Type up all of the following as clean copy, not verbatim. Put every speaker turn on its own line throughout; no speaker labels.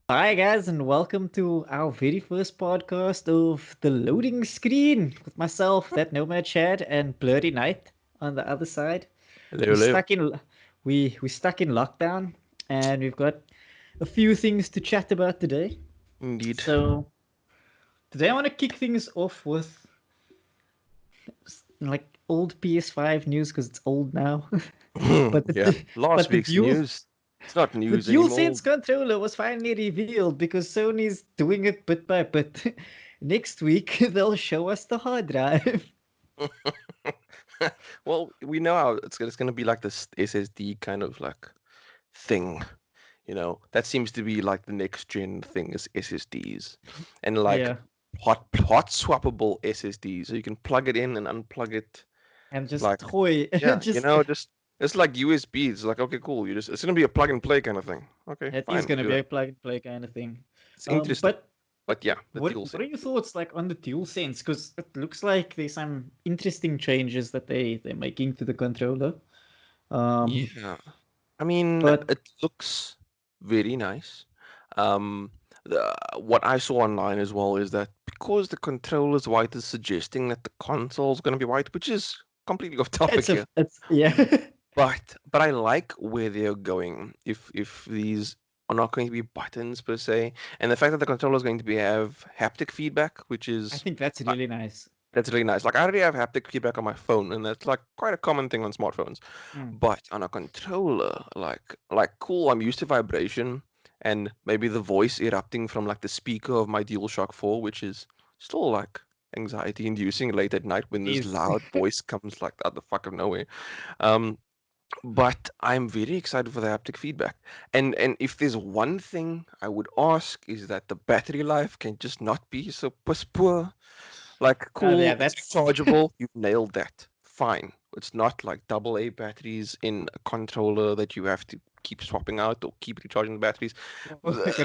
Hi, guys, and welcome to our very first podcast of the loading screen with myself, that Nomad Chad, and Blurry Knight on the other side.
Hello,
We
hello.
stuck in we stuck in lockdown, and we've got a few things to chat about today.
Indeed.
So today I want to kick things off with like old PS5 news because it's old now. but
Yeah.
the
Last
but
week's news. It's not
the
news
Dual
anymore.
Sense controller was finally revealed because Sony's doing it bit by bit. Next week, they'll show us the hard drive.
Well, we know how it's going to be like this SSD kind of like thing, That seems to be like the next gen thing is SSDs and like
Yeah,
hot swappable SSDs. So you can plug it in and unplug it.
and just
Like,
toy,
yeah,
just
just it's like USB. It's like, okay, cool. It's going to be a plug and play kind of thing. Okay,
it is
fine.
gonna
Do
be
that.
a plug and play kind of thing.
It's interesting.
But
But yeah, the
what
dual
what are
sense.
your thoughts like on the Dual Sense? Because it looks like there's some interesting changes that they're making to the controller. Um,
Yeah. I mean,
but
it looks very nice. Um, what I saw online as well is that because the controller's white is suggesting that the console's going to be white, which is completely off topic here.
it's yeah.
But I like where they're going. If these are not going to be buttons per se, and the fact that the controller is going to be have haptic feedback, which
I
is
think that's really nice.
that's really nice. Like I already have haptic feedback on my phone, and that's like quite a common thing on smartphones.
Mm.
But on a controller, like cool, I'm used to vibration and maybe the voice erupting from like the speaker of my DualShock 4, which is still like anxiety inducing late at night when this
Is
loud voice comes like out the fuck of nowhere. Um, but I'm very excited for the haptic feedback. And if there's one thing I would ask is that the battery life can just not be so piss poor. Like,
yeah,
cool, it's
that's
rechargeable. You've nailed that. Fine. It's not like double A batteries in a controller that you have to keep swapping out or keep recharging the batteries.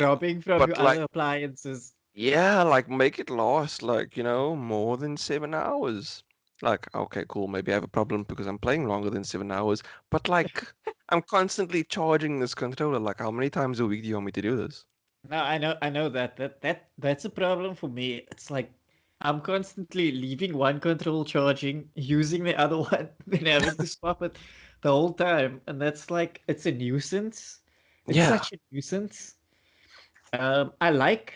robbing from your
But like,
other appliances.
yeah, like make it last like, more than 7 hours. Like, okay, cool. Maybe I have a problem because I'm playing longer than 7 hours. But like, I'm constantly charging this controller. Like, how many times a week do you want me to do this?
No, I know that's a problem for me. It's like I'm constantly leaving one control charging, using the other one, then having to swap it the whole time, and that's like it's a nuisance. It's
Yeah.
such a nuisance. I like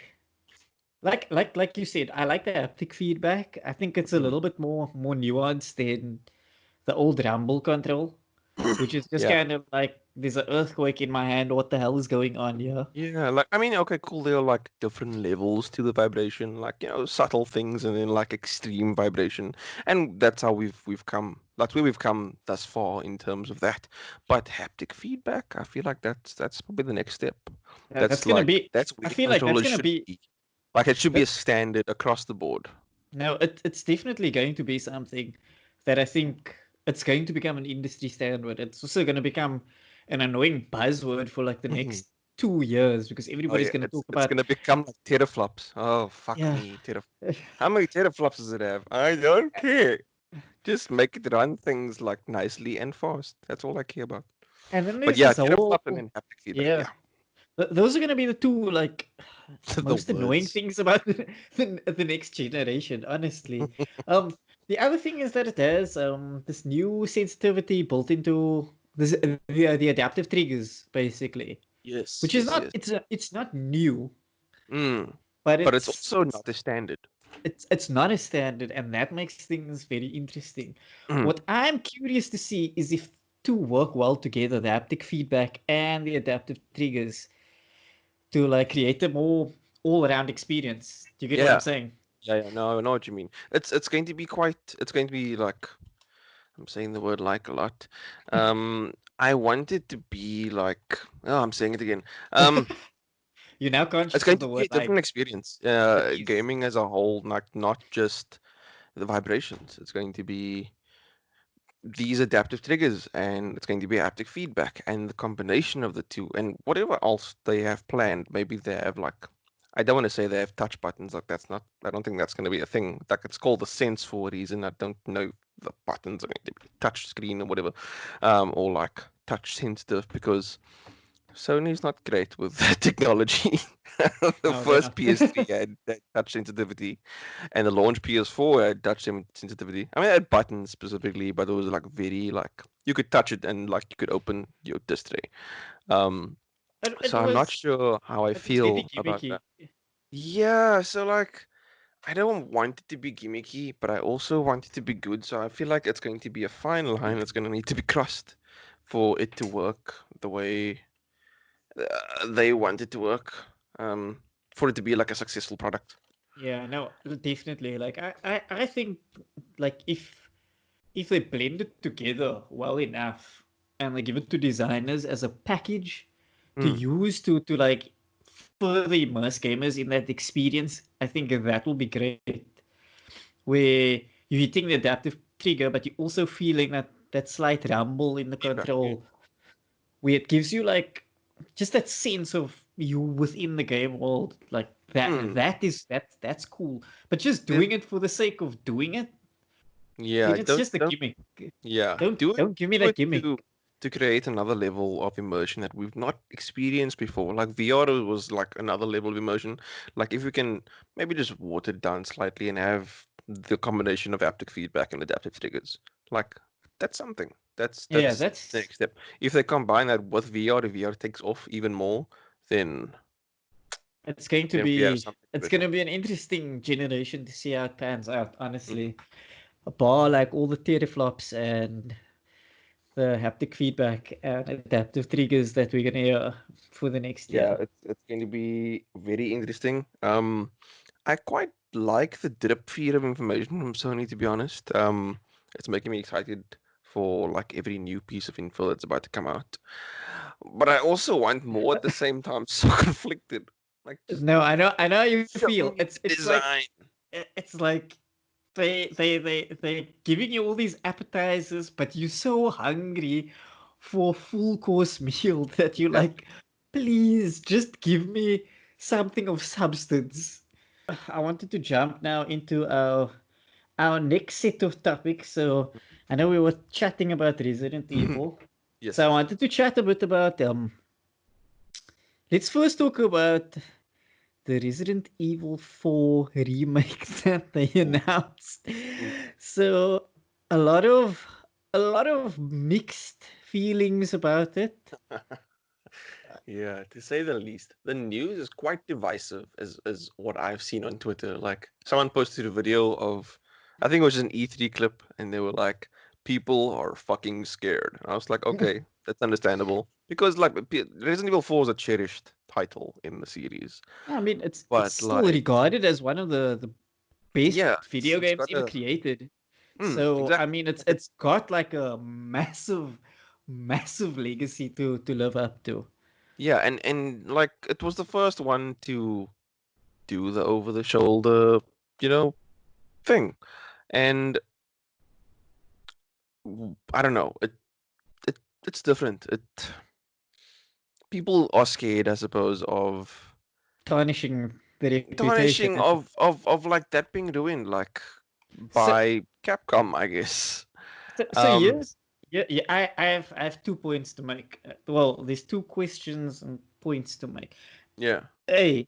you said, I like the haptic feedback. I think it's a
Mhm.
little bit more nuanced than the old rumble control, which is just
Yeah.
kind of like there's an earthquake in my hand. What the hell is going on here?
Yeah, like I mean, okay, cool. There are like different levels to the vibration, like subtle things, and then like extreme vibration, and that's how we've come. That's where we've come thus far in terms of that. But haptic feedback, I feel like that's probably the next step.
That's gonna be.
That's where
I feel like that's
controllers
gonna
should
be.
be. Like it should be a
That,
standard across the board.
no, it's definitely going to be something that I think it's going to become an industry standard. It's also going to become an annoying buzzword for like the
Hmm.
next 2 years because
Oh
everybody's
yeah,
going to
it's
talk
it's
about,
gonna become like teraflops. Oh fuck
yeah.
me, How many teraflops does it have? I don't care. Just make it run things like nicely and fast. That's all I care about.
And then
But
there's
yeah,
this
teraflop
whole,
and then haptic feedback.
yeah.
Yeah,
Those are going to be the two like
the
most annoying
words.
things about the next generation, honestly. Um, the other thing is that it has this new sensitivity built into the adaptive triggers, basically,
Yes,
which is
yes,
not
yes.
it's not new,
Mm.
but
But it's
it's
also
it's
not a standard.
it's not a standard, and that makes things very interesting.
Mm.
What I'm curious to see is if to work well together, the haptic feedback and the adaptive triggers to like create a more all-around experience. Do you get what I'm
Yeah,
saying?
yeah. No, I know what you mean. It's going to be quite. It's going to be like I'm saying the word like a lot. I want it to be like. Oh, I'm saying it again.
You're now
It's
conscious
going
of
to
the
be a
word
different
like
experience.
yes.
Gaming as a whole, not just the vibrations. It's going to be these adaptive triggers and it's going to be haptic feedback and the combination of the two and whatever else they have planned. Maybe they have like I don't want to say they have touch buttons, like that's not I don't think that's going to be a thing. Like it's called the sense for a reason. I don't know if the buttons are going to be touch screen or whatever, or like touch sensitive because Sony's not great with technology. The
No, they're
first
not.
PS3 had touch sensitivity, and the launch PS4 had touch sensitivity. I mean, it had buttons specifically, but it was like very like you could touch it and like you could open your disc tray. Um,
It, it
so I'm not
was
sure how I
it was very
feel about
gimmicky.
that. Yeah, so like I don't want it to be gimmicky, but I also want it to be good. So I feel like it's going to be a fine line that's going to need to be crossed for it to work the way they want it to work. Um, for it to be like a successful product.
Yeah, no, definitely. Like I think like if they blend it together well enough and they give it to designers as a package to
Mm,
use to like further immerse gamers in that experience, I think that will be great. Where you're hitting the adaptive trigger, but you're also feeling that slight rumble in the
feedback. Yeah.
control, where it gives you like just that sense of you within the game world. Like
Mm,
that's cool. But just
there's,
doing it for the sake of doing it,
yeah,
then it's just a
don't
gimmick.
yeah,
Don't give me
do
that
it
gimmick.
to create another level of immersion that we've not experienced before. Like VR was like another level of immersion. Like if we can maybe just water it down slightly and have the combination of haptic feedback and adaptive triggers. Like that's something.
Yeah,
That's the
that's
next step. If they combine that with VR, if VR takes off even more, then
it's going to
then we have
be
something
it's going
special.
to be an interesting generation to see how it pans out.
Mm.
Honestly, a bar like all the teraflops and the haptic feedback and adaptive triggers that we're gonna hear for the next year.
Yeah, it's going to be very interesting. I quite like the drip feed of information from Sony, to be honest. It's making me excited for like every new piece of info that's about to come out. But I also want more at the same time, so conflicted. Like, just
No, I know how you
show
feel.
me the
It's like
design.
it's like they're giving you all these appetizers, but you're so hungry for a full course meal that you're
Yeah.
like, please just give me something of substance. I wanted to jump now into our next set of topics. So I know we were chatting about Resident Evil. So I
Yes.
wanted to chat a bit about let's first talk about the Resident Evil 4 remake that they
Ooh,
announced.
ooh.
So a lot of a lot of mixed feelings about it.
Yeah, to say the least. The news is quite divisive, as what I've seen on Twitter. Like someone posted a video of, I think it was an E3 clip, and they were like, "People are fucking scared." And I was like, "Okay, that's understandable," because like Resident Evil 4 is a cherished title in the series.
I mean, it's
But
still
like,
regarded as one of the best
yeah,
video
it's
games
got
ever
a
created. So I
exactly.
mean,
It's
it's got like a massive legacy to live up to.
yeah, and like it was the first one to do the over the shoulder, you know, thing. And I don't know. It it's different. It people are scared, I suppose, of
Tarnishing the reputation.
tarnishing of like that being ruined, like
So
by Capcom, I guess.
so
Um,
here's yeah, I have 2 points to make. Well, there's two questions and points to make.
yeah,
A,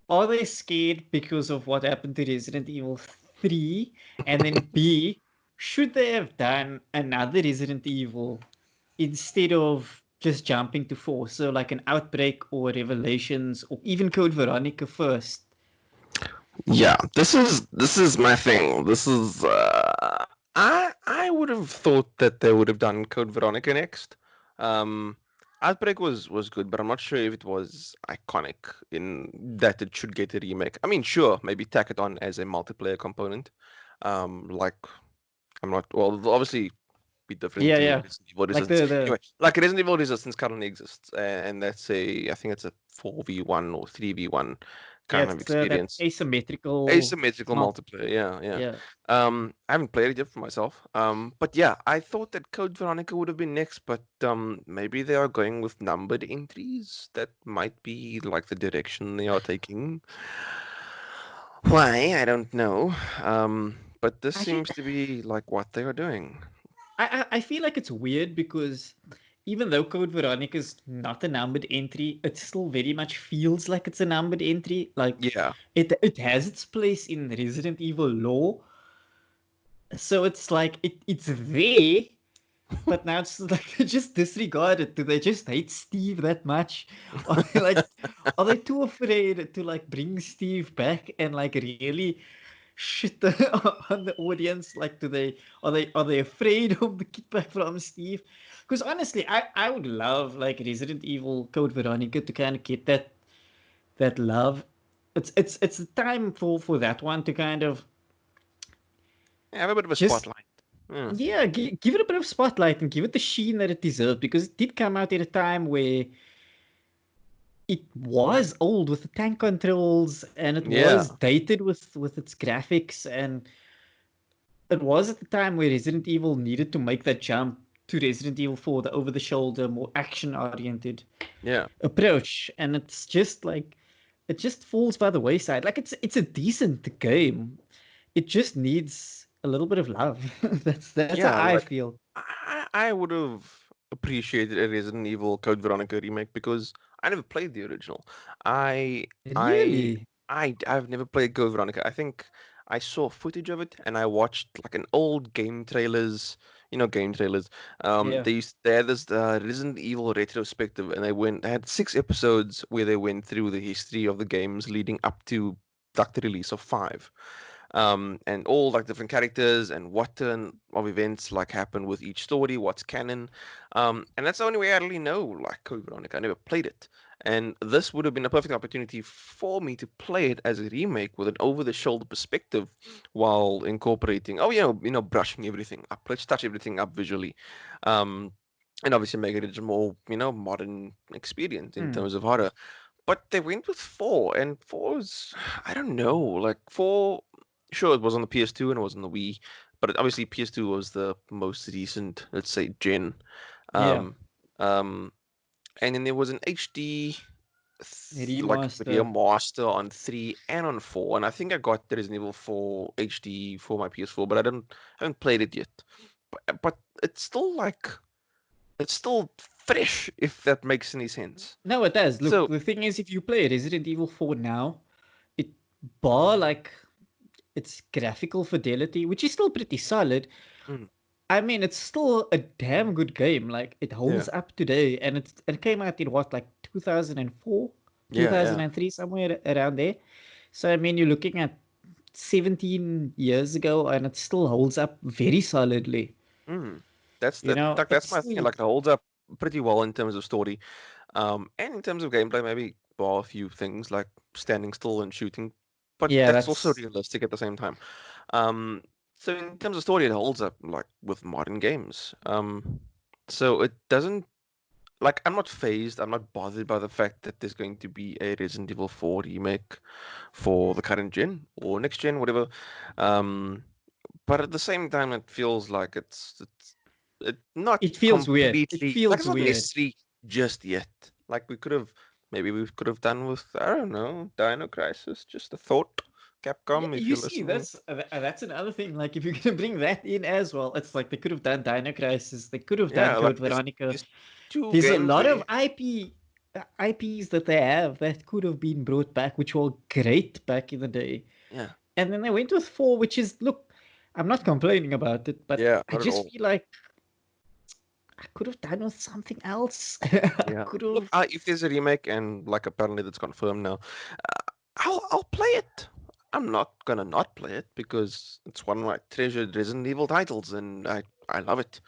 are they scared because of what happened to Resident Evil 3? And then B, should they have done another Resident Evil instead of just jumping to 4? So like an Outbreak or Revelations or even Code Veronica first.
yeah. This is my thing. This is I would have thought that they would have done Code Veronica next. Um, Outbreak was good, but I'm not sure if it was iconic in that it should get a remake. I mean, sure, maybe tack it on as a multiplayer component. Like I'm not well, obviously be different
Yeah,
to
yeah.
Resident Evil
Like
Resistance.
the
Anyway, like Resident Evil Resistance currently exists, and that's I think it's a 4v1 or 3v1
yeah,
kind of
it's that
experience.
asymmetrical
Asymmetrical
mult
multiplayer, yeah, yeah.
yeah.
I haven't played it yet for myself. But yeah, I thought that Code Veronica would have been next, but maybe they are going with numbered entries. That might be like the direction they are taking. Why? I don't know. But this
I feel
seems to be like what they are doing.
I feel like it's weird because even though Code Veronica is not a numbered entry, it still very much feels like it's a numbered entry. Like
Yeah.
it has its place in Resident Evil lore, so it's like it's there, but now it's like they just disregard it. Do they just hate Steve that much? Are they too afraid to like bring Steve back and like really shit on the audience? Like, are they afraid of the kickback from Steve? Because honestly, I would love like Resident Evil Code Veronica to kind of get that love. It's the time for that one to kind of
Yeah, have a bit of a
just
spotlight. Yeah.
yeah, give it a bit of spotlight and give it the sheen that it deserved, because it did come out at a time where it was old with the tank controls and it
Yeah.
was dated with its graphics, and it was at the time where Resident Evil needed to make that jump to Resident Evil 4, the over the shoulder, more action oriented
Yeah.
approach, and it's just like it just falls by the wayside. Like it's a decent game. It just needs a little bit of love. That's how
Yeah,
I
like
feel.
I would have appreciated a Resident Evil Code Veronica remake because I never played the original. I I
Really?
I've never played Code Veronica. I think I saw footage of it and I watched like an old game trailers. You know, game trailers.
Yeah.
They had this Resident Evil retrospective, and they had 6 episodes where they went through the history of the games leading up to like the release of five, and all like different characters and what turn of events like happen with each story, what's canon, and that's the only way I really know like Code Veronica. I never played it, and this would have been a perfect opportunity for me to play it as a remake with an over-the-shoulder perspective, while incorporating, brushing everything up. Let's touch everything up visually. Um, and obviously make it a more, modern experience in
Hmm.
terms of horror. But they went with four, and four is, I don't know, like four. Sure, it was on the PS2 and it was on the Wii, but obviously PS2 was the most recent, let's say, gen.
Yeah.
Um, um, and then there was an HD like
Remaster.
remaster on 3 and on 4, and I think I got the Resident Evil 4 HD for my PS4, but I haven't played it yet. But it's still fresh, if that makes any sense.
No, it does. Look,
So,
the thing is, if you play Resident Evil 4 now, it bar like its graphical fidelity, which is still pretty solid.
mm,
I mean, it's still a damn good game. Like it
yeah,
holds up today, and it came out in what, like 2004,
yeah, yeah.
2003, somewhere around there. So I mean, you're looking at 17 years ago, and it still holds up very solidly.
Mm. That's
You
that.
know,
That's
it's
my thing.
still
Like it holds up pretty well in terms of story, and in terms of gameplay. Maybe bar a few things like standing still and shooting, but
yeah,
that's also
that's
realistic at the same time. Um, so in terms of story, it holds up like with modern games. So it doesn't like I'm not phased. I'm not bothered by the fact that there's going to be a Resident Evil 4 remake for the current gen or next gen, whatever. Um, but at the same time, it feels like it's not
it feels weird. It
completely like
feels
it's not
weird.
necessary just yet. Like we could have done with, I don't know, Dino Crisis. Just a thought,
Yeah,
Capcom, if
you
you're
see,
listening.
that's another thing. Like, if you're gonna bring that in as well, it's like they could have done Dino Crisis, they could have done
Yeah, like
Code Veronica.
there's two
There's a
games
lot
there.
of IPs that they have that could have been brought back, which were great back in the day.
Yeah,
And then they went with four, which is, look, I'm not complaining about it, but
yeah,
I
not at
just
all.
feel like I could have done with something else. I
Yeah.
could
Look,
have.
if there's a remake and like apparently that's confirmed now, I'll play it. I'm not gonna not play it because it's one of my treasured Resident Evil titles, and I love it.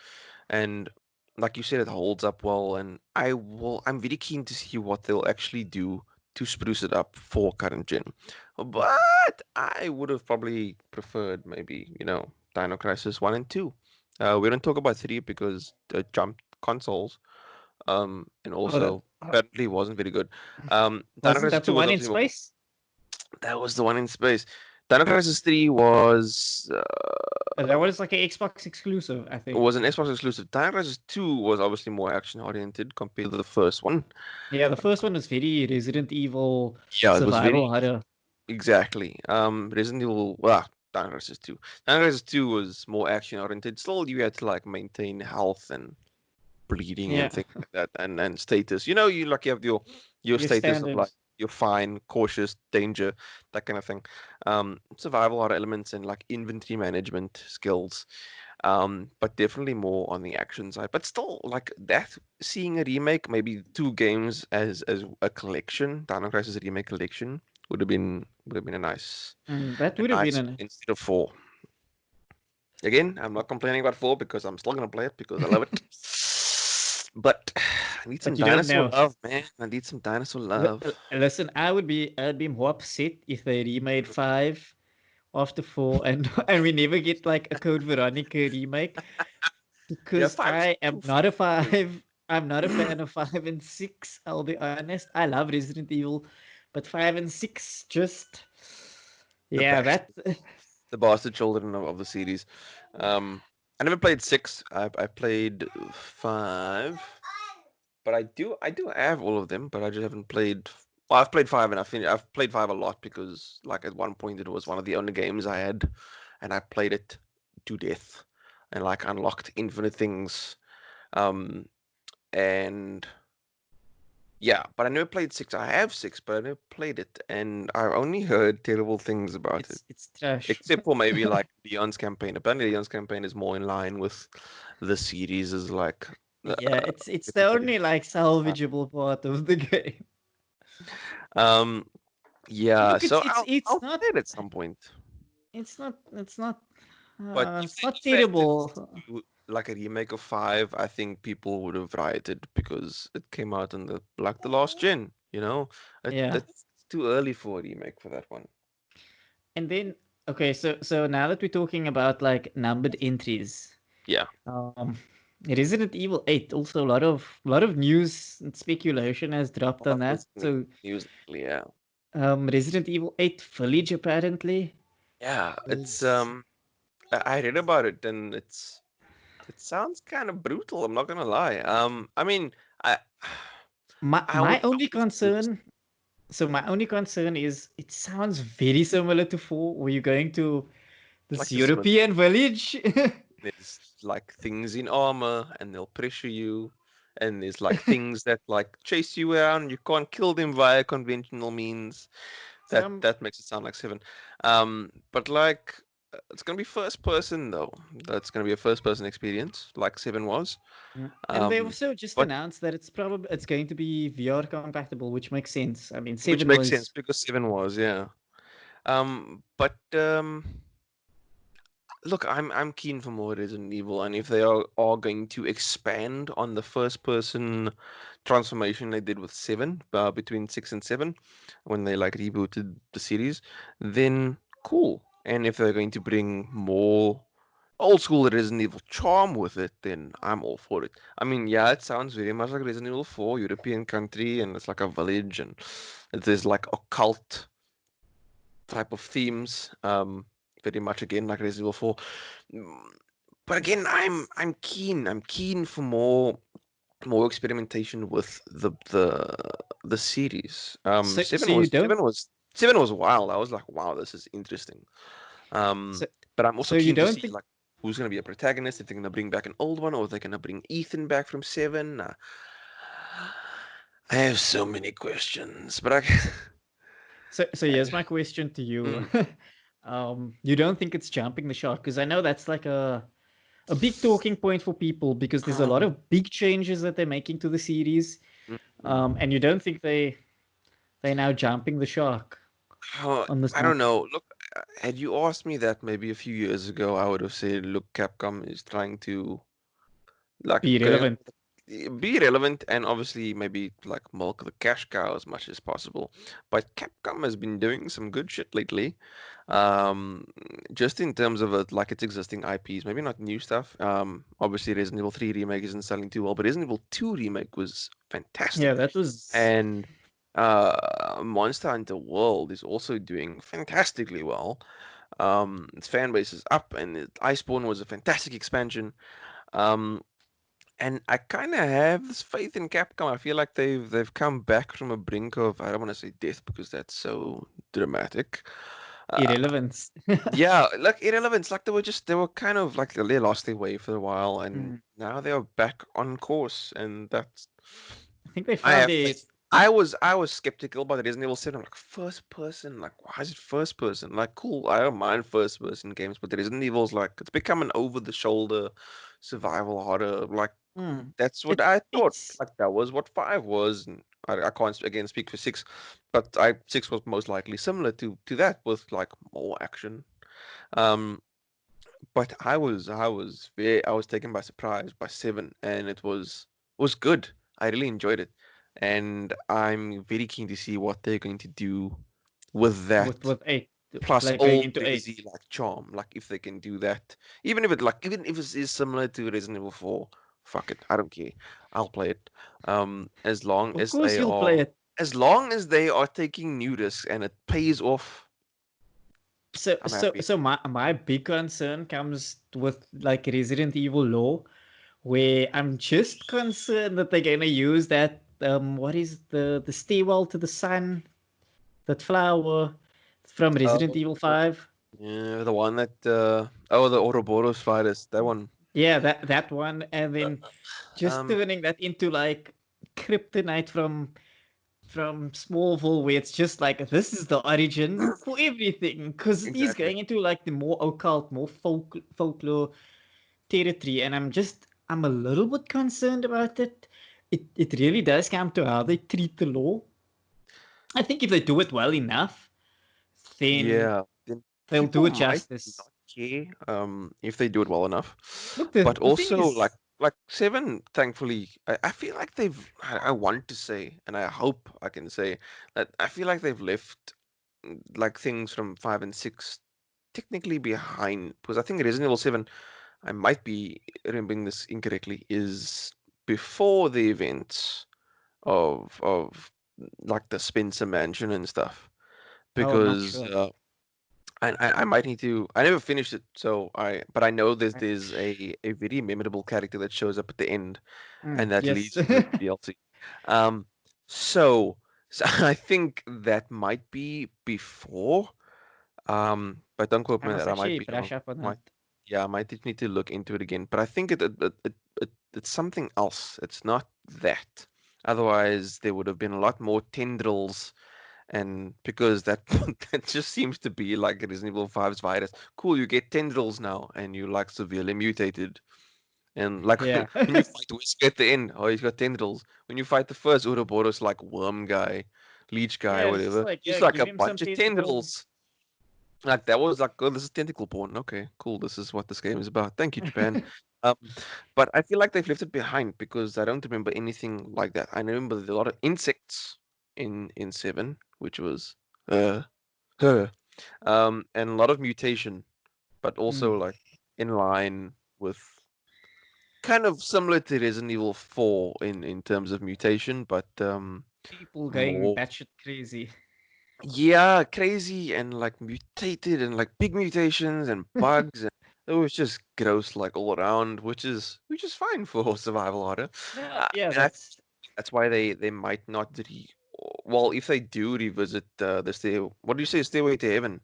And like you said, it holds up well, and I'm very keen to see what they'll actually do to spruce it up for current gen. But I would have probably preferred maybe, Dino Crisis 1 and 2. We don't talk about 3 because it jumped consoles, and
Oh, that
also apparently wasn't very good. Dino
wasn't
Crisis
that the
2 was
one in
obviously
space?
that was the one in space. Dino Crisis 3
That was like an Xbox exclusive, I think.
was an Xbox exclusive. Dino Crisis 2 was obviously more action oriented compared to the first one.
Yeah, the first one was very Resident Evil
Yeah, it was
survival
very
horror.
exactly. Resident Evil, Dino Crisis 2. Dino Crisis 2 was more action oriented. Still, you had to like maintain health and bleeding and
Yeah,
things like that, and status. You know, you have your
your
status of like
standards.
you're fine, cautious, danger, that kind of thing. Survival horror elements and like inventory management skills. But definitely more on the action side. But still, like that, seeing a remake, maybe two games as a collection, Dino Crisis remake collection, would have been
That
a
would have been
nice
an.
instead of four. Again, I'm not complaining about four because I'm still gonna play it because I love it. But I need some
But you don't
dinosaur
know.
love, man. I need some dinosaur love.
Listen, I'd be more upset if they remade five after four, and and we never get like a Code Veronica remake
Yeah,
because
five's
I am
too
not a
far.
five. I'm not a fan of 5 and 6. I'll be honest. I love Resident Evil, but 5 and 6 just
The
yeah,
bash,
that
the bastard children of the series. I never played six. I played five, but I do have all of them, but I just haven't played. Well, I've played five and I've played five a lot because like at one point it was one of the only games I had, and I played it to death, and like unlocked infinite things. Um, and yeah, but I never played six. I have six, but I never played it, and I've only heard terrible things about it.
it's trash.
Except for maybe like Leon's campaign. Apparently, Leon's campaign is more in line with the series, is like
Yeah, it's the
reputation.
only like salvageable part of the game.
Um, yeah.
Look,
So
it's
I'll
not
play it at some point. But if
it's
they
not
if they
terrible.
do like a remake of five, I think people would have rioted because it came out in the last gen.
Yeah.
It's too early for a remake for that one.
And then okay, so now that we're talking about like numbered entries,
Yeah.
um Resident Evil 8, also a lot of news and speculation has dropped on
Well,
that.
there's been
So
news lately, yeah.
Resident Evil 8 Village apparently
Yeah, it's
is
I read about it and it sounds kind of brutal, I'm not gonna lie. I mean, I
my
I
my
always
only
used
concern. So my only concern is it sounds very similar to 4, where you're going to this
like the Smith.
European village.
There's like things in armor and they'll pressure you, and there's like things that like chase you around. You can't kill them via conventional means.
So
That makes it sound like seven. But like it's gonna be first person though. That's gonna be a first person experience, like seven was.
and they
Um,
also just
but
announced that it's going to be VR compatible, which makes sense. I mean,
which
7
makes sense
was
because seven was, yeah. But look, I'm keen for more Resident Evil, and if they are going to expand on the first person transformation they did with seven, between six and seven, when they like rebooted the series, then cool. And if they're going to bring more old school Resident Evil charm with it, then I'm all for it. I mean, yeah, it sounds very much like Resident Evil 4, European country, and it's like a village, and there's like occult type of themes. Very much again like Resident Evil 4. Mm, But again, I'm keen. I'm keen for more experimentation with the series.
so you don't
Seven was wild. I was like, wow, this is interesting. Um,
so,
but I'm also
so you
keen to
don't
see
think
like who's gonna be a protagonist. If they're gonna bring back an old one, or if they're gonna bring Ethan back from Seven. I have so many questions, but I.
so here's my question to you.
Mm,
You don't think it's jumping the shark? Because I know that's like a big talking point for people because there's a lot
um,
of big changes that they're making to the series.
mm.
And you don't think they're now jumping the shark on this
I
one?
don't know. Look, had you asked me that maybe a few years ago, I would have said, look, Capcom is trying to like
Be relevant.
be relevant and obviously maybe like milk the cash cow as much as possible. But Capcom has been doing some good shit lately. Um, just in terms of like its existing IPs, maybe not new stuff. Obviously Resident Evil 3 remake isn't selling too well, but Resident Evil 2 remake was
Yeah,
fantastic.
that was
And Monster Hunter World is also doing fantastically well. Its fan base is up, and Iceborne was a fantastic expansion. Um, and I kind of have this faith in Capcom. I feel like they've come back from a brink of, I don't want to say death because that's so dramatic.
Irrelevance.
Yeah, like irrelevance. Like they were kind of like they lost their way for a while, and
Mm.
now they are back on course, and that's.
I think they
I
found
have
a
faith. I was skeptical about the Resident Evil 7. I'm like first person, like why is it first person? Like cool, I don't mind first person games, but the Resident Evil's like it's become an over the shoulder survival horror. Like
mm,
that's what
it
I thought.
it's
Like that was what 5 was, and I can't again speak for 6, but I 6 was most likely similar to that with like more action. Um, but I was taken by surprise by 7, and it was good. I really enjoyed it, and I'm very keen to see what they're going to do with that.
with 8,
Plus
like going
all
into 8.
Daisy like charm, like if they can do that, even if it is similar to Resident Evil 4, fuck it, I don't care. I'll play it. As long
Of
as
course you'll play it.
they are taking new risks and it pays off,
So
I'm
so
happy.
so my big concern comes with like Resident Evil lore, where I'm just concerned that they're gonna use that what is the stairwell to the sun, that flower from Resident Evil
Oh,
5.
yeah, the one that the Ouroboros virus, that one.
Yeah, that one, and
Uh,
then just
Um,
turning that into like kryptonite from Smallville, where it's just like this is the origin for everything, because he's
exactly.
going into like the more occult, more folklore territory, and I'm a little bit concerned about it. It really does come to how they treat the law. I think if they do it well enough, then
Yeah, then
they'll do
people
it
might
justice.
not care if they do it well enough.
Look,
But
the thing
also
is,
like 7, thankfully, I feel like I want to say, and I hope I can say that I feel like they've left like things from 5 and 6 technically behind, because I think Resident Evil 7, I might be remembering this incorrectly, is before the events of like the Spencer Mansion and stuff.
oh, I'm not
Because
sure.
I might need to. I never finished it, but I know there's
Right.
there's a very memorable character that shows up at the end, and that
Yes.
leads to the DLC. Um, so so I think that might be before. But don't quote
I
me on
must
that. I might
actually
be
brush
wrong.
up on that.
Might Yeah, I might just need to look into it again. But I think it's something else. It's not that. Otherwise, there would have been a lot more tendrils, and because that that just seems to be like a Resident Evil 5's virus. Cool, you get tendrils now, and you like severely mutated. And like
Yeah.
when you fight Wesker at the end, oh, he's got tendrils. When you fight the first Ouroboros, like worm guy, leech guy,
Yeah, it's just
whatever,
like,
he's
yeah,
like
give
a
him some
bunch of
tentacles.
tendrils. Like that was like, oh, this is tentacle porn. Okay, cool. This is what this game is about. Thank you, Japan. Um, but I feel like they've left it behind because I don't remember anything like that. I remember there's a lot of insects in 7, which was uh her. And a lot of mutation, but also
Mm.
like in line with kind of similar to Resident Evil 4 in terms of mutation, but
People going
more,
batshit crazy.
yeah, crazy and like mutated and like big mutations and bugs, and it was just gross like all around, which is fine for survival horror.
Yeah, yeah,
And I think
that's
that's why they might not well, if they do revisit the what do you say, Stairway to Heaven,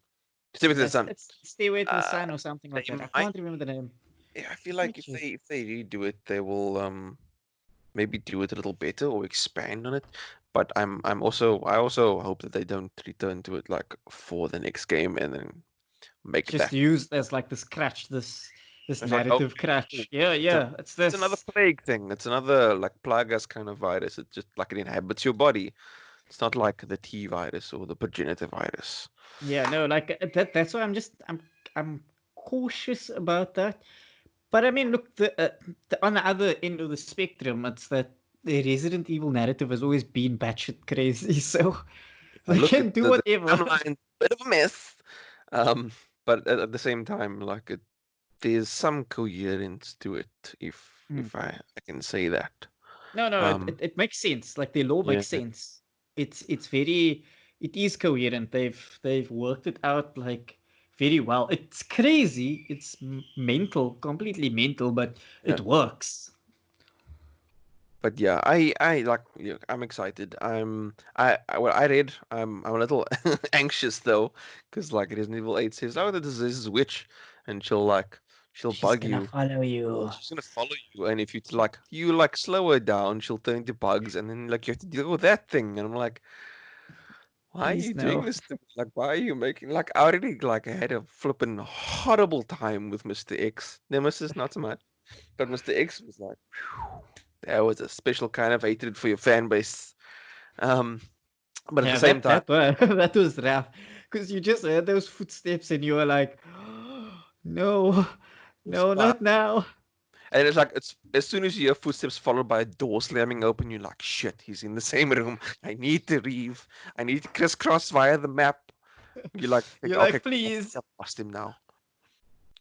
Stairway to the Sun.
it's Stay Away to the
Uh,
Sun or something
they
like that. I
might.
can't remember the name.
Yeah, I feel
Let me
like if
check.
they redo it, they will maybe do it a little better or expand on it. But I also hope that they don't return to it like for the next game and then make
Just
that.
used as like this crutch, this
It's like, oh,
narrative
cool.
crutch. Yeah,
It's an,
yeah. It's
it's another
this.
plague thing. It's another like plagas kind of virus. It just like it inhabits your body. It's not like the T virus or the progenitor virus.
Yeah, no, like that's why I'm cautious about that. But I mean, look, on the other end of the spectrum, it's that the Resident Evil narrative has always been batshit crazy, so they
Look at
can do
the
whatever.
timeline, bit of a myth. Um, but at the same time, like there's some coherence to it,
Hmm.
if I can say that.
No, no,
Um,
it makes sense. Like the law
yeah,
makes sense. It's very it is coherent. They've worked it out like very well. It's crazy. It's mental, completely mental, but
yeah.
it works.
But yeah, I like I'm excited. Well, I read. I'm a little anxious though, because like Resident Evil 8 says, oh, this is a witch, and she'll
She's
bug
gonna
you.
follow you.
She's gonna follow you, and if you slow her down, she'll turn into bugs, and then like you have to deal with that thing. And I'm like, why are
Please
you doing
no.
this to me? Like, why are you making like I already like had a flippin' horrible time with Mr. X. Nemesis, not so much, but Mr. X was like, whew, that was a special kind of hatred for your fan base. Um, but at the
Yeah,
same time,
that was that was rough because you just heard those footsteps and you were like, no,
it's
no,
fun.
not now.
And it's like it's as soon as you hear footsteps followed by a door slamming open, you're like, shit, he's in the same room. I need to leave. I need to crisscross via the map. You're like,
You're
okay,
like,
cool, I think
please.
I've lost him now.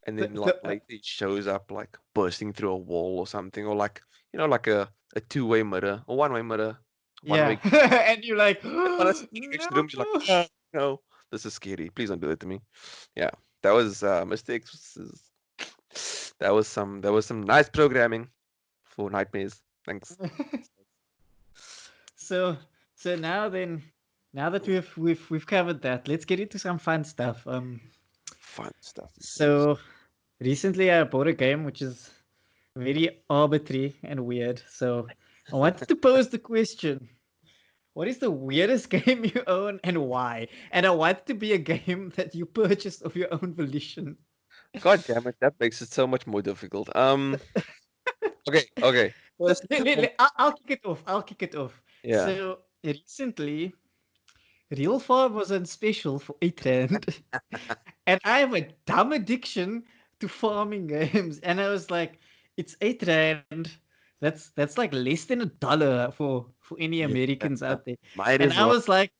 And
The,
then like
the,
later he shows up like bursting through a wall or something, or like like a two-way mirror or one-way mirror,
yeah,
one-way.
and you're like,
When I see the next
no.
room, you're like, no, no, this is scary. Please don't do that to me. Yeah, that was mistakes. That was some nice programming for nightmares. Thanks.
So so now then, now that we've covered that, let's get into some fun stuff.
Fun stuff indeed.
So recently I bought a game which is very arbitrary and weird. So I wanted to pose the question: what is the weirdest game you own and why? And I want it to be a game that you purchased of your own volition.
God damn it, that makes it so much more difficult. Okay. First and foremost,
I'll kick it off. I'll kick it off.
yeah.
So recently, Real Farm was on special for 8 rand, and I have a dumb addiction to farming games. And I was like, it's 8 rand. That's like less than $1 for any
Yeah.
Americans out there.
Might
And
as
I
well.
was like,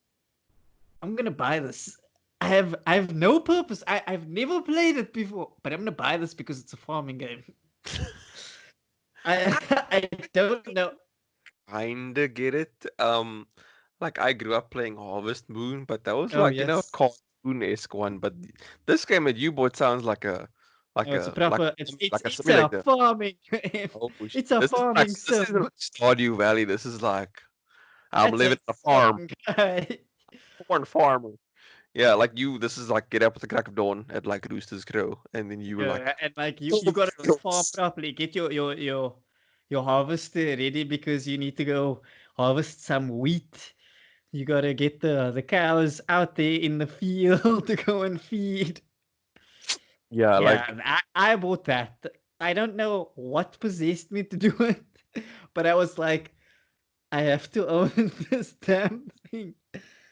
I'm gonna buy this. I have no purpose. I've never played it before, but I'm gonna buy this because it's a farming game. I I don't know.
Kinda get it. Like I grew up playing Harvest Moon, but that was
Oh
like,
yes.
cartoon-esque one. But this game that you bought sounds like a
Oh,
like
it's a
a like
proper. It's it's
like a
it's a
simulator.
farming game.
Oh,
It's a farming
this is
sim.
like Stardew Valley. This is like I'm
That's
living
a
on a farm,
guy.
corn farmer. Yeah, like you. This is like get up at the crack of dawn at like roosters crow, and then you were like,
Yeah, and like you
"Oh,
gotta farm
fields."
properly. Get your harvester ready because you need to go harvest some wheat. You gotta get the cows out there in the field to go and feed.
Yeah,
Yeah,
like
I bought that. I don't know what possessed me to do it, but I was like, I have to own this damn thing.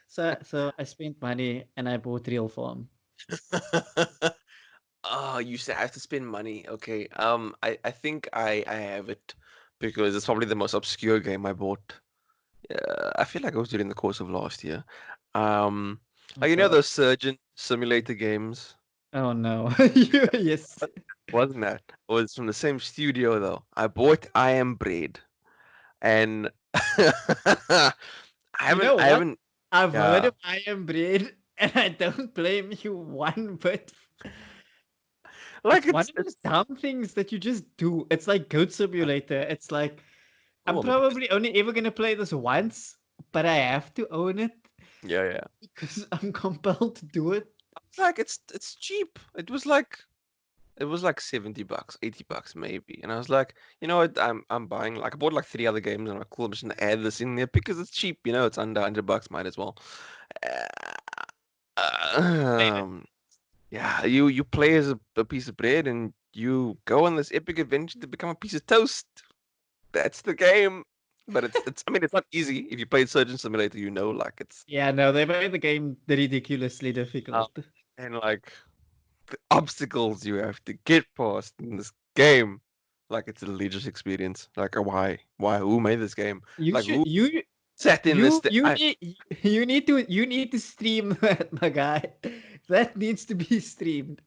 So I spent money and I bought Real Farm.
oh, you say I have to spend money. Okay. I think I have it because it's probably the most obscure game I bought. I feel like it was during the course of last year. Um,
Oh
like
God.
those surgeon simulator games.
Oh no. Yes.
Wasn't that? It was from the same studio though. I bought I Am Bread, and I
You
haven't
know
I
what?
haven't
I've heard
yeah
of I Am Bread, and I don't blame you one bit.
like
It's one of
it's
those dumb things that you just do. It's like Goat Simulator. It's like I'm
well the best.
probably only ever gonna play this once, but I have to own it
Yeah.
because I'm compelled to do it.
It's like it's cheap. It was like $70, $80 maybe. And I was like, you know what, I'm buying like I bought like three other games and I'm like, cool, I'm just gonna add this in there because it's cheap, it's under $100, might as well.
Played it.
Um, yeah, you play as a piece of bread and you go on this epic adventure to become a piece of toast. That's the game. But it's I mean it's not easy. If you played Surgeon Simulator, like it's
Yeah, no, they made the game ridiculously
um,
difficult.
and like the obstacles you have to get past in this game. Like it's a religious experience. Like why, who made this game?
You
Like
should
who sat in this?
you need to stream that, my guy. That needs to be streamed.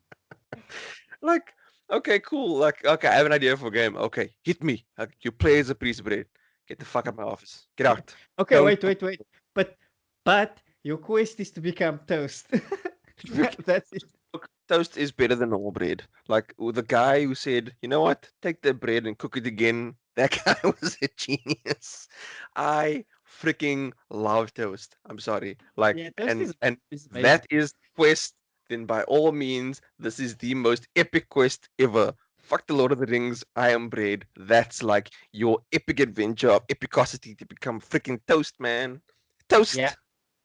Like okay, cool. Like okay, I have an idea for a game. Okay, hit me. Like you play as a priest bread. Get the fuck out of my office. Get out.
Okay,
Don't.
wait. But your quest is to become toast. That's it.
toast is better than normal bread. Like the guy who said, you know what, take the bread and cook it again. That guy was a genius. I freaking love toast. I'm sorry. Like,
Yeah, toast
and
is amazing.
that is quest. Then by all means, this is the most epic quest ever. Fuck the Lord of the Rings. I am bread. That's like your epic adventure of epicosity to become freaking toast, man.
Yeah,
Toast.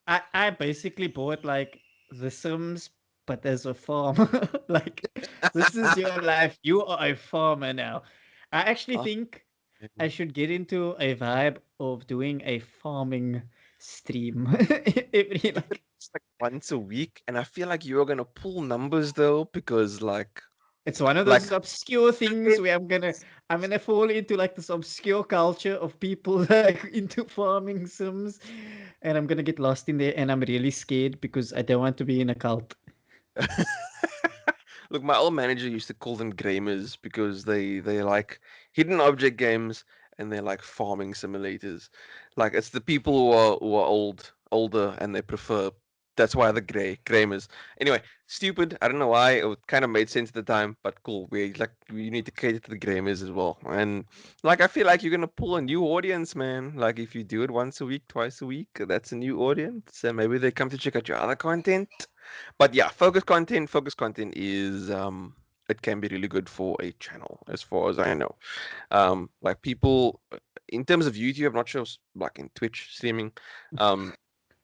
I basically bought like The Sims, but as a farm. Like, this is your life. You are a farmer now. I actually
Oh,
think I
man.
should get into a vibe of doing a farming stream. Every
Even
like
just like once a week, and I feel like you're gonna pull numbers though, because
it's one of
like
those obscure things where I'm gonna fall into like this obscure culture of people like into farming sims, and I'm gonna get lost in there, and I'm really scared because I don't want to be in a cult.
look, my old manager used to call them gamers because they like hidden object games and they're like farming simulators. Like it's the people who are older and they prefer. That's why the gamers. Anyway, stupid. I don't know why. It kind of made sense at the time, but cool. We need to cater to the gamers as well. And like I feel like you're gonna pull a new audience, man. Like if you do it once a week, twice a week, that's a new audience. And maybe they come to check out your other content. But yeah, focus content is it can be really good for a channel as far as I know. Like people in terms of YouTube, I'm not sure like in Twitch streaming, um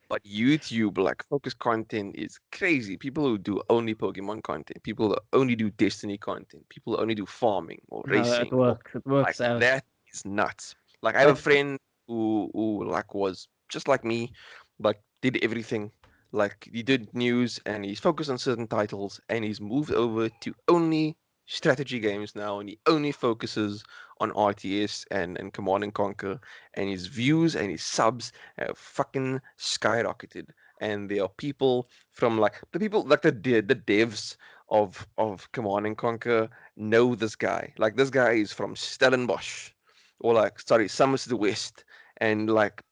but YouTube, like focus content is crazy. People who do only Pokemon content, people that only do Destiny content, people that only do farming or
No, it
racing or
works. It
like
works out.
that is nuts. Like I have a
But
friend who like was just like me, like did everything. Like he did news and he's focused on certain titles and he's moved over to only strategy games now and he only focuses on RTS and Command and Conquer and his views and his subs have fucking skyrocketed. And there are people from like the people like the devs of Command and Conquer know this guy. Like this guy is from Stellenbosch, or like sorry, Summers to the West, and like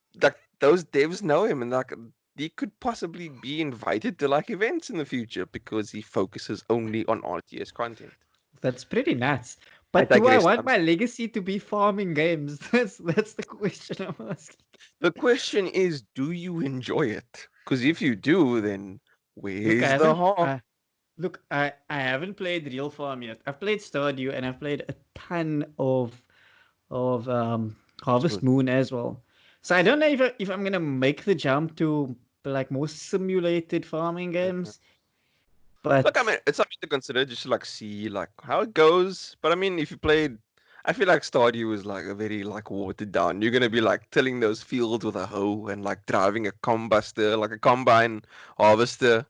those devs know him, and like he could possibly be invited to like events in the future because he focuses only on RTS content.
that's pretty nuts.
I
But do I
digress.
want my legacy to be farming games? That's the question I'm asking.
The question is, do you enjoy it? Because if you do, then
Look, I
where's the
haven't.
harm?
Look, I haven't played Real Farm yet. I've played Stardew and I've played a ton of Harvest
Absolutely.
Moon as well. So I don't know if I'm gonna make the jump to like more simulated farming games,
Look, I
but
mean, it's something to consider just to like see like how it goes. But I mean, if you played, I feel like Stardew is like a very like watered down. You're gonna be like tilling those fields with a hoe and like driving a combuster, like a combine harvester,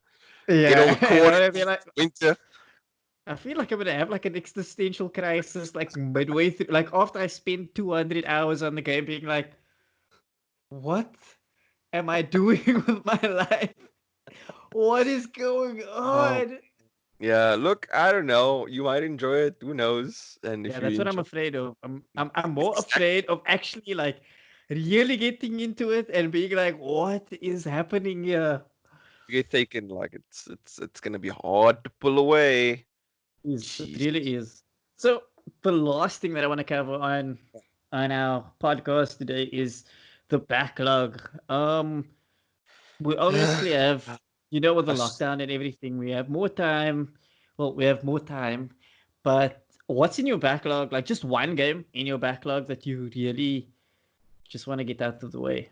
get all
yeah,
the
and
corn
I'm gonna
in
be like,
winter.
I feel like I'm gonna have like an existential crisis like midway through, like after I spend 200 hours on the game, being like, what am I doing with my life? What is going
Oh,
on?
yeah. Look, I don't know. You might enjoy it. Who knows? And
Yeah,
if you
that's what I'm
enjoy,
afraid of. I'm more
exactly,
afraid of actually like really getting into it and being like, what is happening here?
you get taken, like it's gonna be hard to pull away.
It
Jeez.
really is. So the last thing that I want to cover on our podcast today is the backlog. We obviously have, with the
Us.
lockdown and everything, we have more time. Well, we have more time, but what's in your backlog? Like just one game in your backlog that you really just want to get out of the way.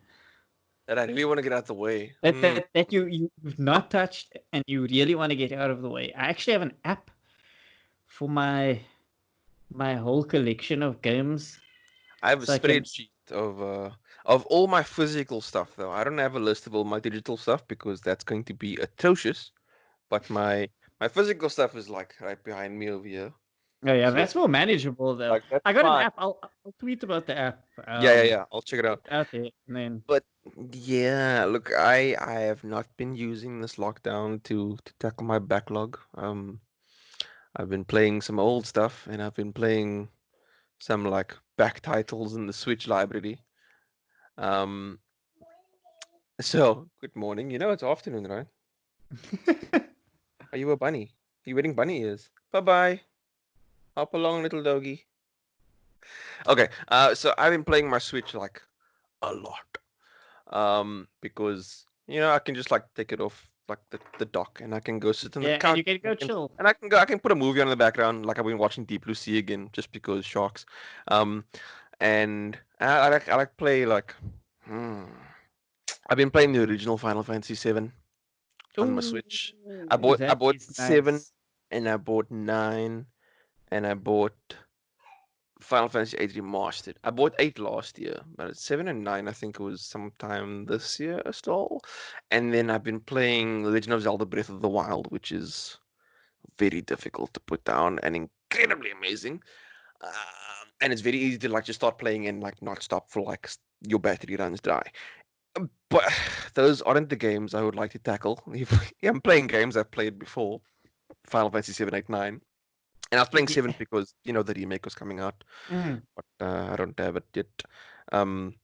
That I really want to get out the way.
That that you've not touched and you really want to get out of the way. I actually have an app for my whole collection of games,
I have a
so I can.
spreadsheet of all my physical stuff though. I don't have a list of all my digital stuff because that's going to be atrocious. But my physical stuff is like right behind me over here.
Oh yeah,
So
that's more manageable though.
like that's
I got an
fine.
app. I'll tweet about the app.
Yeah. I'll check it
Put
out.
it out there, and then
But yeah, look, I have not been using this lockdown to tackle my backlog. I've been playing some old stuff and I've been playing some like back titles in the Switch library. Um, so good morning. You know it's afternoon, right? Are you a bunny? You're wearing bunny ears. Bye-bye. Hop along, little doggy. Okay, so I've been playing my Switch like a lot. Because I can just like take it off like the dock and I can go sit on the
Yeah, and
couch
you can
and
go chill.
I can put a movie on in the background like I've been watching Deep Blue Sea again just because sharks. Um, and I like play like hmm, I've been playing the original Final Fantasy 7 on my
Ooh,
Switch. I bought
that is
7
nice.
and I bought 9 and I bought Final Fantasy 8 Remastered. I bought 8 last year, but it's 7 and 9 I think it was sometime this year still. And then I've been playing Legend of Zelda Breath of the Wild, which is very difficult to put down and incredibly amazing. And it's very easy to like just start playing and like not stop for like your battery runs dry. But those aren't the games I would like to tackle. Yeah, I'm playing games I've played before, Final Fantasy 7, 8, 9. And I was playing 7
Yeah.
because the remake was coming out,
Mm.
but I don't have it yet. Um,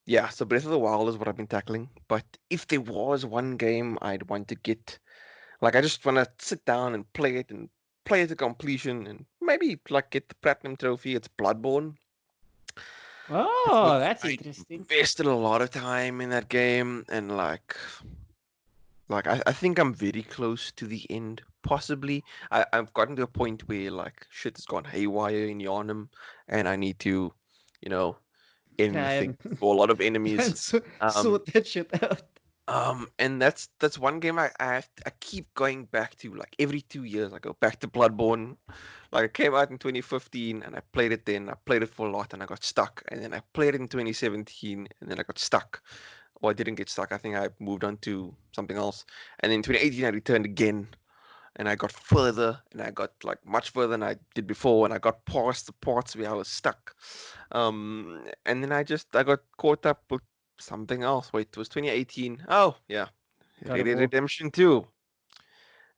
yeah. So Breath of the Wild is what I've been tackling. But if there was one game I'd want to get, like, I just want to sit down and play it to completion, and maybe like get the platinum trophy. It's Bloodborne
Oh,
because
that's
I
interesting.
invested a lot of time in that game, and I think I'm very close to the end. Possibly, I've gotten to a point where like shit has gone haywire in Yharnam, and I need to, you know, end
Try
things
and
for a lot of
try
enemies.
and
Um,
sort that shit out.
and that's one game I keep going back to. Like every 2 years, I go back to Bloodborne. Like it came out in 2015, and I played it then. I played it for a lot, and I got stuck. And then I played it in 2017, and then I got stuck. Or I didn't get stuck. I think I moved on to something else. And in 2018, I returned again, and I got further, and I got like much further than I did before, and I got past the parts where I was stuck. And then I got caught up with something else. Wait, it was 2018. Oh yeah,
God
Red
of
Dead
War.
Redemption 2.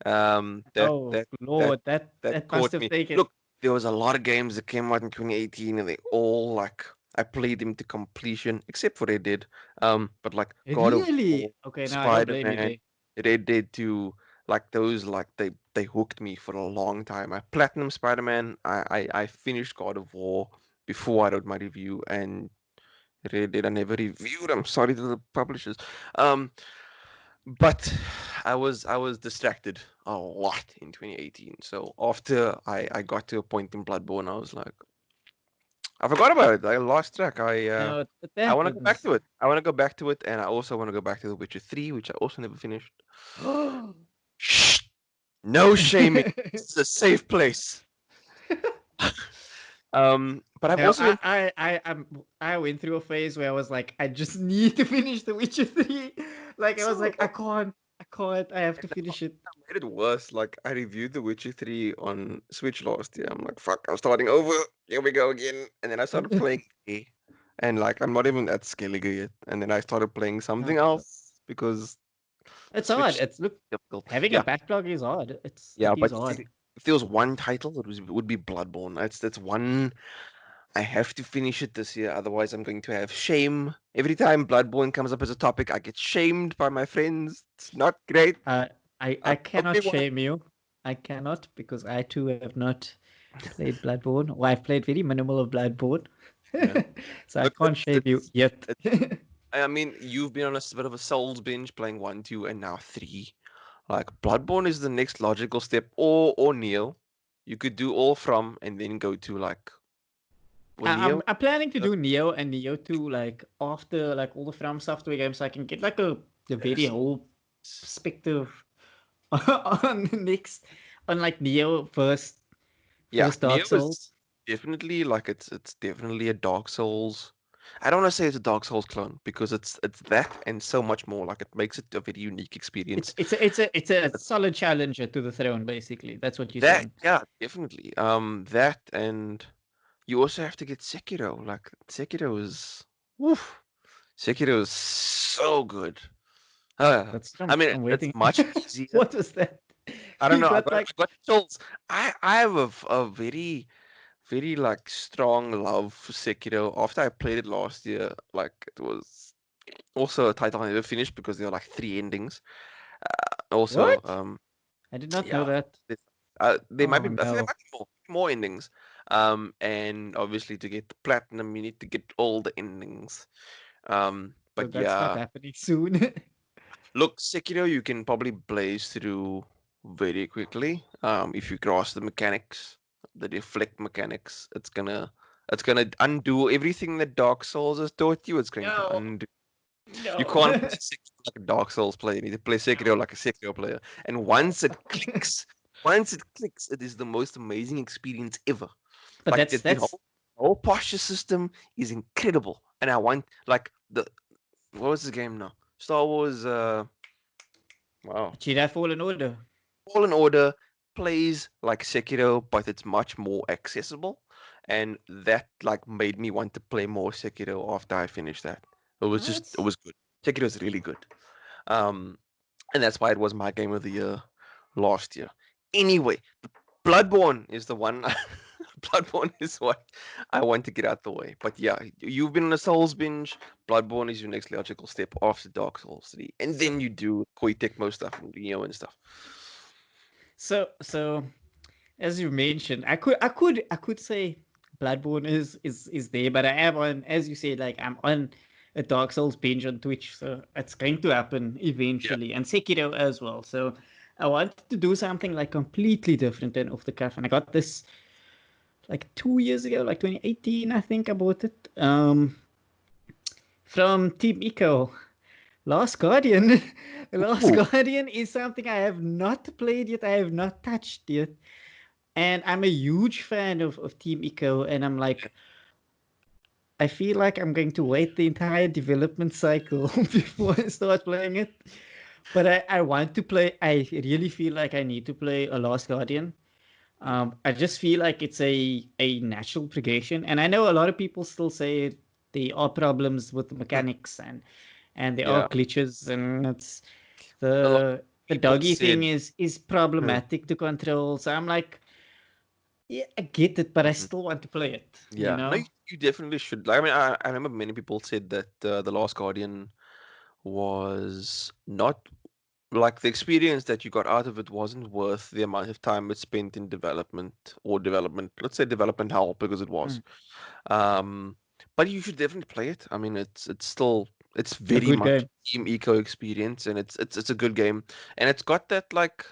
That
Oh
that that
Lord,
that
that must
caught
have
me.
taken.
Look, there was a lot of games that came out in 2018, and they all like I played them to completion, except for Red Dead. But like God of War,
Really? Okay, now I don't blame you
Spider-Man,
there.
Red Dead 2, like those, like they hooked me for a long time. I platinum Spider-Man. I finished God of War before I wrote my review, and Red Dead I never reviewed. I'm sorry to the publishers. Um, but I was distracted a lot in 2018. So after I got to a point in Bloodborne, I was like, I forgot about it. I lost track.
No, it
I want to go back
happens.
to it. I want to go back to it, and I also want to go back to The Witcher 3, which I also never finished. Shh! No shaming. This is a safe place. But I've
No,
also been
I went through a phase where I was like, I just need to finish The Witcher 3. Like I was
so
like, I have to finish it.
made it worse. Like I reviewed The Witcher 3 on Switch last year. I'm like, fuck, I'm starting over. Here we go again. And then I started playing A, and like I'm not even at Skellige yet. And then I started playing
Oh,
something else because
it's hard.
Switch is
It's look,
difficult.
having a
Yeah,
backlog is hard.
yeah.
It is
But
hard.
if there was one title, would be Bloodborne. That's one I have to finish it this year. Otherwise, I'm going to have shame. Every time Bloodborne comes up as a topic, I get shamed by my friends. It's not great.
Uh, I
I'm the
cannot
only one.
shame you. I cannot because I too have not played Bloodborne. Or I've played very minimal of Bloodborne.
Yeah.
So I
Look,
can't shame you yet.
I mean, you've been on a bit of a Souls binge playing 1, 2, and now 3. Like, Bloodborne is the next logical step, or Neo. You could do all from and then go to, like, well, Neo?
I'm planning to
uh,
do Neo and Neo 2 like after like all the From Software games so I can get like a very
Yes.
whole perspective on the next on like Neo
Yeah,
first
Neo
Dark Souls.
is definitely, like, it's definitely a Dark Souls. I don't want to say it's a Dark Souls clone because it's that and so much more. Like, it makes it a very unique experience.
It's a
But
solid challenger to the throne, basically. That's what you're
that,
saying.
yeah, definitely. That and you also have to get Sekiro. Like, Sekiro is. Woof. Sekiro is so good.
That's
I mean,
I'm
it's
waiting.
much easier.
What was that?
I don't
You
know.
got like
I got chills. I have a very very like strong love for Sekiro. After I played it last year, like it was also a title I never finished because there are like three endings. Also,
what? I did not know
Yeah.
that.
This- there might
Oh
be, I think there
no.
might be more endings. And obviously to get the platinum, you need to get all the endings.
So
But
that's not
yeah,
happening soon.
look, Sekiro, you can probably blaze through very quickly. If you grasp the mechanics, the deflect mechanics, it's gonna undo everything that Dark Souls has taught you. It's going to
No,
undo. You
no.
can't play Sekiro like a Dark Souls player. You need to play Sekiro like a Sekiro player. And once it clicks, it is the most amazing experience ever.
But
Like
that's
the
that's
whole posture system is incredible. And I want like the what was the game now? Star Wars. Wow.
Jedi Fallen Order.
Fallen Order plays like Sekiro, but it's much more accessible, and that like made me want to play more Sekiro after I finished that. It
That's
was good. Sekiro is really good. Um, and that's why it was my game of the year last year. Anyway, Bloodborne is the one. Bloodborne is what I want to get out the way. But yeah, you've been on a Souls binge. Bloodborne is your next logical step after Dark Souls 3, and
so
then you do Koei Tecmo stuff and stuff.
so as you mentioned, I could say Bloodborne is there, but I am on, as you said, like I'm on a Dark Souls binge on Twitch, so it's going to happen
Yeah.
eventually, and Sekiro as well. So I wanted to do something like completely different and off the cuff, and I got this like 2 years ago, like 2018, I think I bought it. From Team Eco. Last Guardian. Last
Ooh.
Guardian is something I have not played yet. I have not touched yet. And I'm a huge fan of Team Eco. And I'm like, I feel like I'm going to wait the entire development cycle before I start playing it. But I want to play. I really feel like I need to play a Last Guardian. I just feel like it's a natural progression. And I know a lot of people still say there are problems with the mechanics and there are
Yeah.
glitches and it's
A lot of
the
people
doggy thing
said,
is
"Hmm,
problematic to control. So I'm like, yeah, I get it, but I
mhm."
still want to play it, you
Yeah, no,
know?
you definitely should. Like, I mean, I remember many people said that The Last Guardian was not like the experience that you got out of it wasn't worth the amount of time it spent in development, let's say development hell, because it was.
Mm,
Um, but you should definitely play it. I mean, it's
a
very
good
much
game.
Team Eco experience, and it's a good game, and it's got that like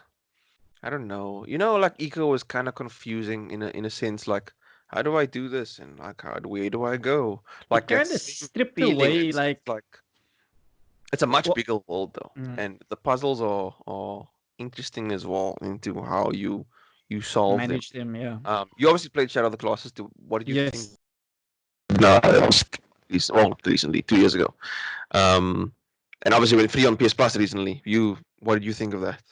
I don't know. Like Eco was kind of confusing in a sense. Like, how do I do this? And like, where do I go?
It
Like that
kind of
same
stripped
feeling.
away
It's
like
like it's a much
what
bigger world though, and the puzzles are interesting as well into how you solve them.
manage them, yeah.
You obviously played Shadow of the Colossus. What did you think?
Yes.
No, it was recently, 2 years ago. Um, and obviously went free on PS Plus recently. What did you think of that?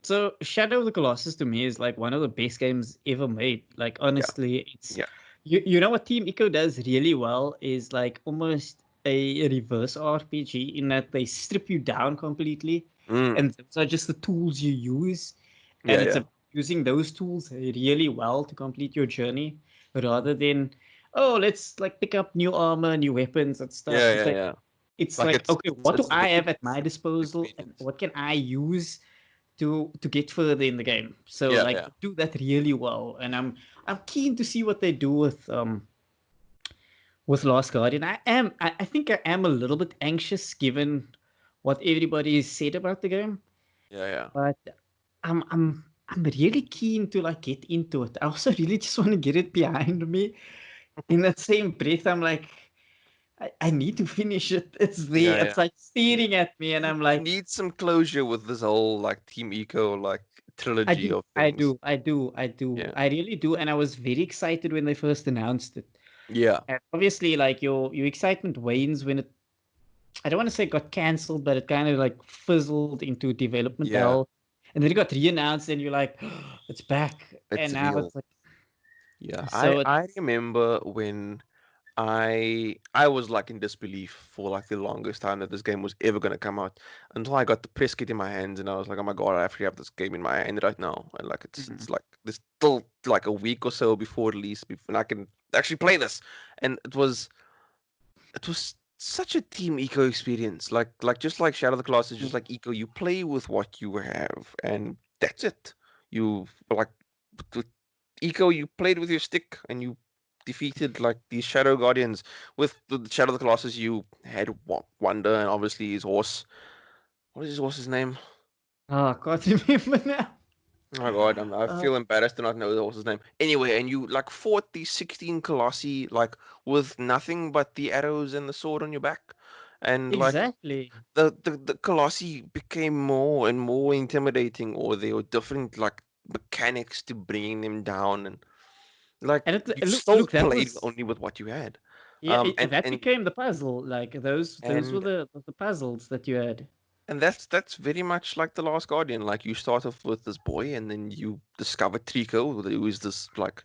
So Shadow of the Colossus to me is like one of the best games ever made. Like
Yeah,
honestly, it's
yeah.
you know what Team Eco does really well is like almost a reverse RPG in that they strip you down completely,
Mm,
and those are just the tools you use, and
yeah,
it's
yeah,
using those tools really well to complete your journey, rather than oh let's like pick up new armor, new weapons and stuff.
yeah,
It's
yeah,
like
yeah.
it's
Like
like okay, what do
it's
I
very
have at my disposal and
experience.
what can I use to get further in the game. So
Yeah,
like
yeah.
they do that really well, and I'm keen to see what they do with Last Guardian. I think I am a little bit anxious given what everybody said about the game,
Yeah, yeah.
but I'm really keen to like get into it. I also really just want to get it behind me. In that same breath, I'm like, I need to finish it. It's there.
Yeah,
It's
yeah.
like staring at me, and
You
I'm
you
like,
need some closure with this whole like Team Eco like trilogy of things.
I really do. And I was very excited when they first announced it.
Yeah.
And obviously, like your excitement wanes when it, I don't want to say it got cancelled, but it kind of like fizzled into development
Yeah.
hell. And then it got re-announced, and you're like, it's back.
It's
And now
real.
it's like,
Yeah. I
so it,
I remember when I was like in disbelief for like the longest time that this game was ever gonna come out until I got the press kit in my hands and I was like, oh my god, I actually have this game in my hand right now. And like it's
Mhm.
like there's still like a week or so before release and I can actually play this. And it was such a team eco experience. Like just like Shadow of the Colossus, just like eco, you play with what you have, and that's it. You like with Eco, you played with your stick and you defeated like these Shadow Guardians. With the Shadow of the Colossus, you had Wonder and obviously his horse. What is his horse's name?
Oh, I can't remember now.
Oh my god, I
Uh,
feel embarrassed to not know the horse's name. Anyway, and you like fought these 16 Colossi like with nothing but the arrows and the sword on your back. And like
exactly.
the Colossi became more and more intimidating, or there were different like mechanics to bringing them down, and like
And
you still
look, that
played
was
only with what you had.
yeah,
And
that
and
became the puzzle. Like those were
and
the puzzles that you had.
and that's very much like the Last Guardian. Like you start off with this boy, and then you discover Trico, who is this like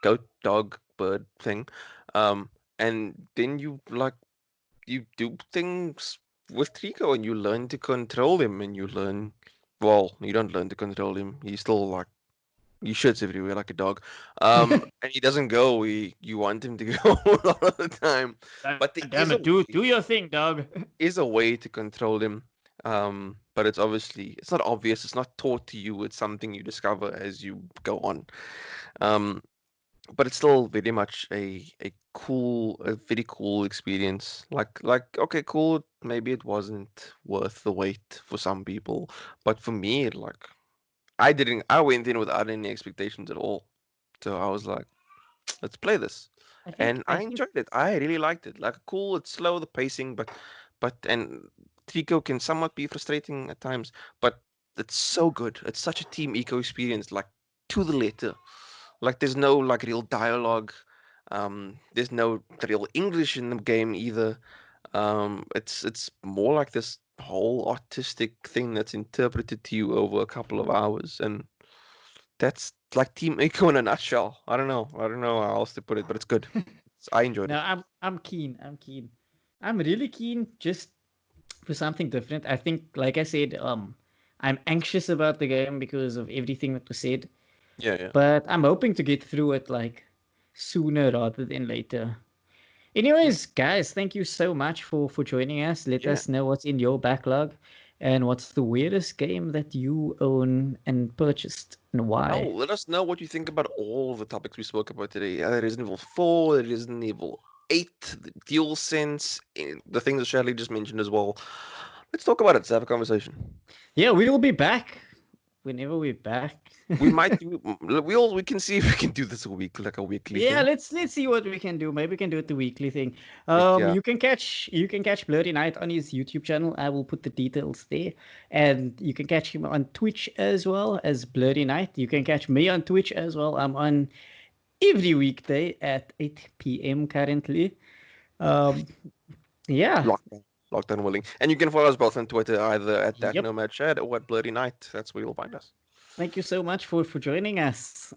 goat, dog, bird thing, and then you do things with Trico, and you learn to control him, and you learn. Well, you don't learn to control him. He's still like he shits everywhere like a dog. And he doesn't go where you want him to go a lot of the time.
God
But there
damn it, do your thing, dog.
is a way to control him. But it's not obvious. It's not taught to you. It's something you discover as you go on. Um, but it's still very much a very cool experience. Okay, cool. Maybe it wasn't worth the wait for some people, but for me, I went in without any expectations at all. So I was like, let's play this. And
I
I
think
enjoyed it. I really liked it. Like cool, it's slow, the pacing, and Trico can somewhat be frustrating at times, but it's so good. It's such a team eco experience, like to the letter. Like there's no like real dialogue. There's no real English in the game either. It's more like this whole artistic thing that's interpreted to you over a couple of hours, and that's like Team Eco in a nutshell. I don't know how else to put it, but it's good. I enjoyed
no,
it.
I'm keen. I'm keen. I'm really keen just for something different. I think, like I said, I'm anxious about the game because of everything that was said.
Yeah, yeah,
But I'm hoping to get through it like sooner rather than later.
yeah,
Anyways, guys, thank you so much for joining us. Let
yeah.
us know what's in your backlog and what's the weirdest game that you own and purchased and why.
Oh, let us know what you think about all the topics we spoke about today. Resident Evil 4, Resident Evil 8, the Dual Sense, the things that Shirley just mentioned as well. Let's talk about it. Let's have a conversation.
Yeah, we will be back whenever we're back.
We might do. We can see if we can do this a week, like a weekly
Yeah,
thing.
let's see what we can do. Maybe we can do it the weekly thing.
Yeah.
You can catch Blurry Knight on his YouTube channel. I will put the details there, and you can catch him on Twitch as well as Blurry Knight. You can catch me on Twitch as well. I'm on every weekday at 8 p.m. currently. Um, yeah.
Lockdown. Lockdown willing. And you can follow us both on Twitter, either at that
Yep.
Nomad Chat or at Bloody Night. That's where you'll find us.
Thank you so much for joining us.